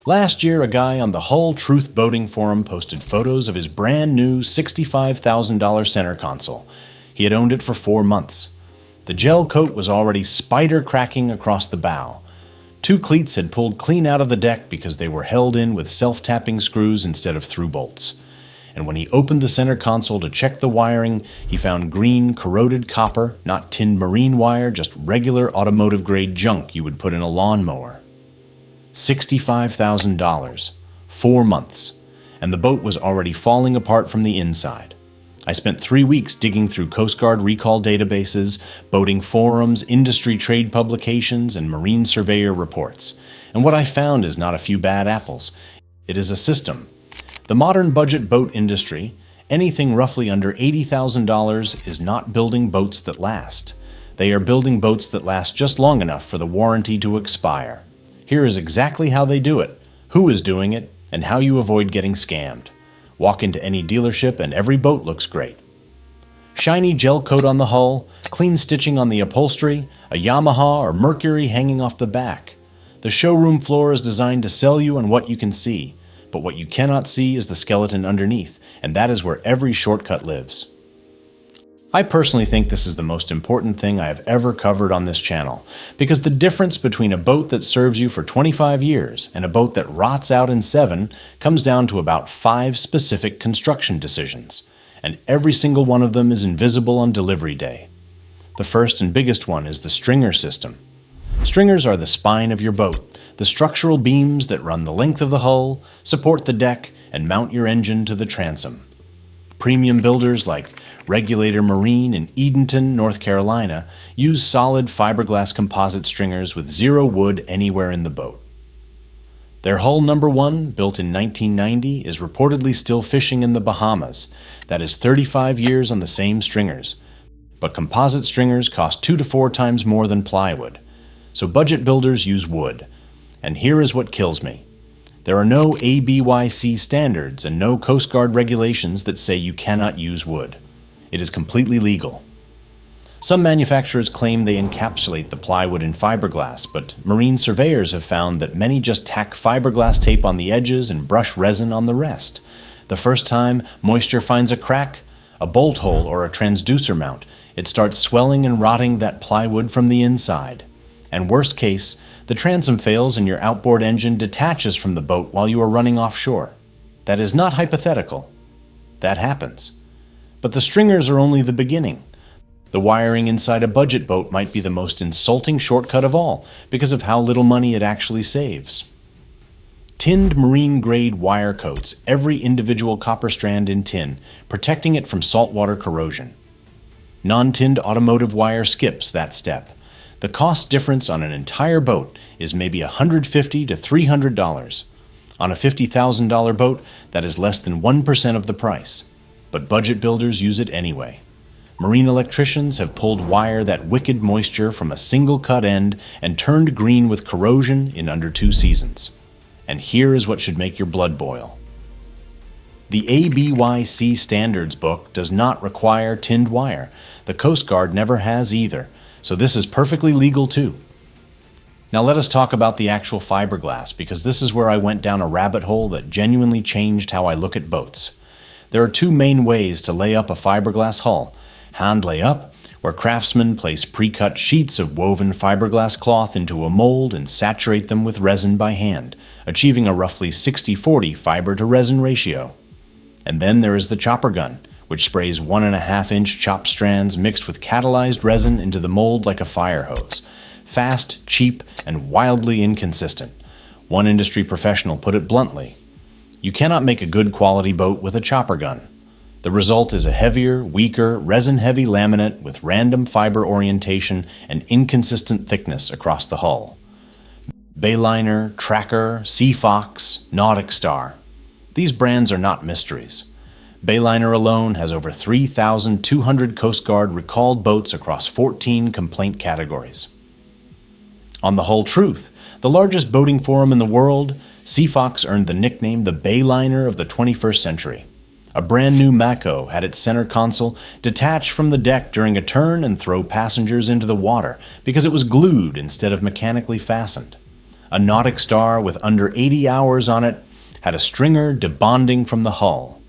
Last year, a guy on the Hull Truth Boating Forum posted photos of his brand new $65,000 center console. He had owned it for 4 months. The gel coat was already spider cracking across the bow. 2 cleats had pulled clean out of the deck because they were held in with self-tapping screws instead of through bolts. And when he opened the center console to check the wiring, he found green, corroded copper, not tinned marine wire, just regular automotive-grade junk you would put in a lawnmower. $65,000, 4 months, and the boat was already falling apart from the inside. I spent 3 weeks digging through Coast Guard recall databases, boating forums, industry trade publications, and marine surveyor reports. And what I found is not a few bad apples. It is a system. The modern budget boat industry, anything roughly under $80,000, is not building boats that last. They are building boats that last just long enough for the warranty to expire. Here is exactly how they do it, who is doing it, and how you avoid getting scammed. Walk into any dealership and every boat looks great. Shiny gel coat on the hull, clean stitching on the upholstery, a Yamaha or Mercury hanging off the back. The showroom floor is designed to sell you on what you can see, but what you cannot see is the skeleton underneath, and that is where every shortcut lives. I personally think this is the most important thing I have ever covered on this channel, because the difference between a boat that serves you for 25 years and a boat that rots out in 7 comes down to about 5 specific construction decisions, and every single one of them is invisible on delivery day. The first and biggest one is the stringer system. Stringers are the spine of your boat, the structural beams that run the length of the hull, support the deck, and mount your engine to the transom. Premium builders like Regulator Marine in Edenton, North Carolina, use solid fiberglass composite stringers with 0 wood anywhere in the boat. Their hull number 1, built in 1990, is reportedly still fishing in the Bahamas. That is 35 years on the same stringers. But composite stringers cost 2 to 4 times more than plywood. So budget builders use wood. And here is what kills me. There are no ABYC standards and no Coast Guard regulations that say you cannot use wood. It is completely legal. Some manufacturers claim they encapsulate the plywood in fiberglass, but marine surveyors have found that many just tack fiberglass tape on the edges and brush resin on the rest. The first time moisture finds a crack, a bolt hole, or a transducer mount, it starts swelling and rotting that plywood from the inside. And worst case, the transom fails and your outboard engine detaches from the boat while you are running offshore. That is not hypothetical. That happens. But the stringers are only the beginning. The wiring inside a budget boat might be the most insulting shortcut of all because of how little money it actually saves. Tinned marine-grade wire coats every individual copper strand in tin, protecting it from saltwater corrosion. Non-tinned automotive wire skips that step. The cost difference on an entire boat is maybe $150 to $300. On a $50,000 boat, that is less than 1% of the price. But budget builders use it anyway. Marine electricians have pulled wire that wicked moisture from a single cut end and turned green with corrosion in under 2 seasons. And here is what should make your blood boil. The ABYC standards book does not require tinned wire. The Coast Guard never has either, so this is perfectly legal too. Now let us talk about the actual fiberglass, because this is where I went down a rabbit hole that genuinely changed how I look at boats. There are 2 main ways to lay up a fiberglass hull. Hand layup, where craftsmen place pre-cut sheets of woven fiberglass cloth into a mold and saturate them with resin by hand, achieving a roughly 60-40 fiber-to-resin ratio. And then there is the chopper gun, which sprays 1.5-inch chop strands mixed with catalyzed resin into the mold like a fire hose. Fast, cheap, and wildly inconsistent. One industry professional put it bluntly: you cannot make a good quality boat with a chopper gun. The result is a heavier, weaker, resin-heavy laminate with random fiber orientation and inconsistent thickness across the hull. Bayliner, Tracker, Sea Fox, NauticStar. These brands are not mysteries. Bayliner alone has over 3,200 Coast Guard recalled boats across 14 complaint categories. On the Hull Truth, the largest boating forum in the world, Sea Fox earned the nickname the Bayliner of the 21st century. A brand new Mako had its center console detach from the deck during a turn and throw passengers into the water because it was glued instead of mechanically fastened. A NauticStar with under 80 hours on it had a stringer debonding from the hull.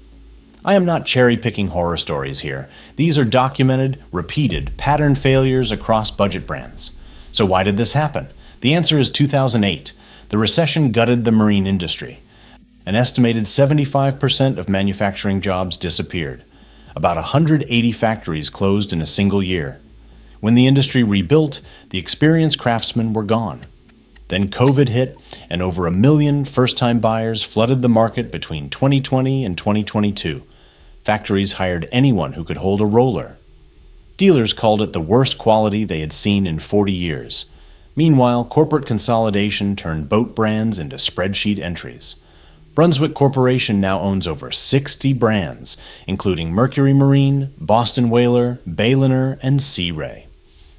I am not cherry-picking horror stories here. These are documented, repeated, pattern failures across budget brands. So why did this happen? The answer is 2008. The recession gutted the marine industry. An estimated 75% of manufacturing jobs disappeared. About 180 factories closed in a single year. When the industry rebuilt, the experienced craftsmen were gone. Then COVID hit, and over 1 million first-time buyers flooded the market between 2020 and 2022. Factories hired anyone who could hold a roller. Dealers called it the worst quality they had seen in 40 years. Meanwhile, corporate consolidation turned boat brands into spreadsheet entries. Brunswick Corporation now owns over 60 brands, including Mercury Marine, Boston Whaler, Bayliner, and Sea Ray.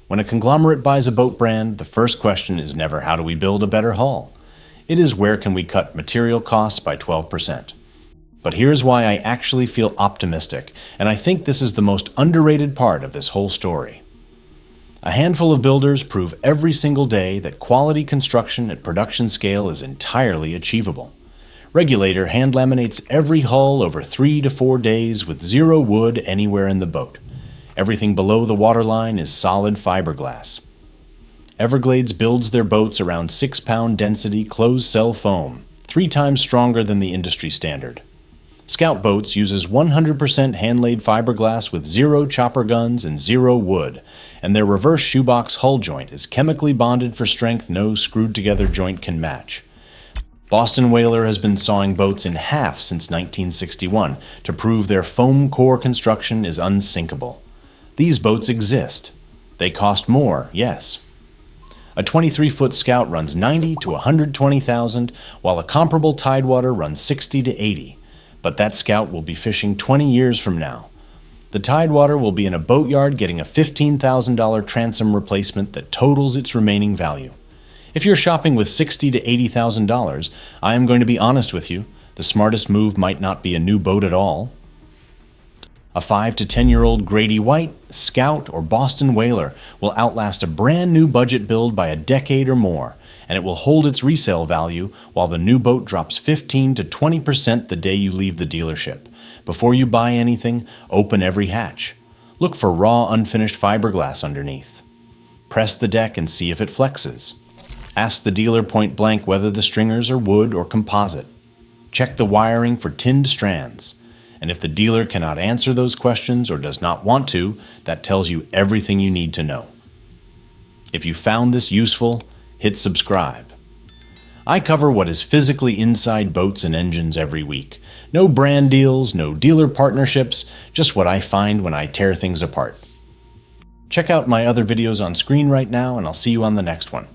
When a conglomerate buys a boat brand, the first question is never how do we build a better hull? It is where can we cut material costs by 12%. But here's why I actually feel optimistic, and I think this is the most underrated part of this whole story. A handful of builders prove every single day that quality construction at production scale is entirely achievable. Regulator hand laminates every hull over 3 to 4 days with zero wood anywhere in the boat. Everything below the waterline is solid fiberglass. Everglades builds their boats around 6-pound density closed-cell foam, 3 times stronger than the industry standard. Scout Boats uses 100% hand-laid fiberglass with 0 chopper guns and 0 wood, and their reverse shoebox hull joint is chemically bonded for strength no screwed-together joint can match. Boston Whaler has been sawing boats in half since 1961 to prove their foam core construction is unsinkable. These boats exist. They cost more, yes. A 23-foot Scout runs $90,000 to $120,000, while a comparable Tidewater runs $60,000 to $80,000. But that Scout will be fishing 20 years from now. The Tidewater will be in a boatyard getting a $15,000 transom replacement that totals its remaining value. If you're shopping with $60,000 to $80,000, I am going to be honest with you, the smartest move might not be a new boat at all. A 5 to 10-year-old Grady White, Scout, or Boston Whaler will outlast a brand new budget build by a decade or more, and it will hold its resale value while the new boat drops 15 to 20% the day you leave the dealership. Before you buy anything, open every hatch. Look for raw, unfinished fiberglass underneath. Press the deck and see if it flexes. Ask the dealer point blank whether the stringers are wood or composite. Check the wiring for tinned strands. And if the dealer cannot answer those questions or does not want to, that tells you everything you need to know. If you found this useful, hit subscribe. I cover what is physically inside boats and engines every week. No brand deals, no dealer partnerships, just what I find when I tear things apart. Check out my other videos on screen right now, and I'll see you on the next one.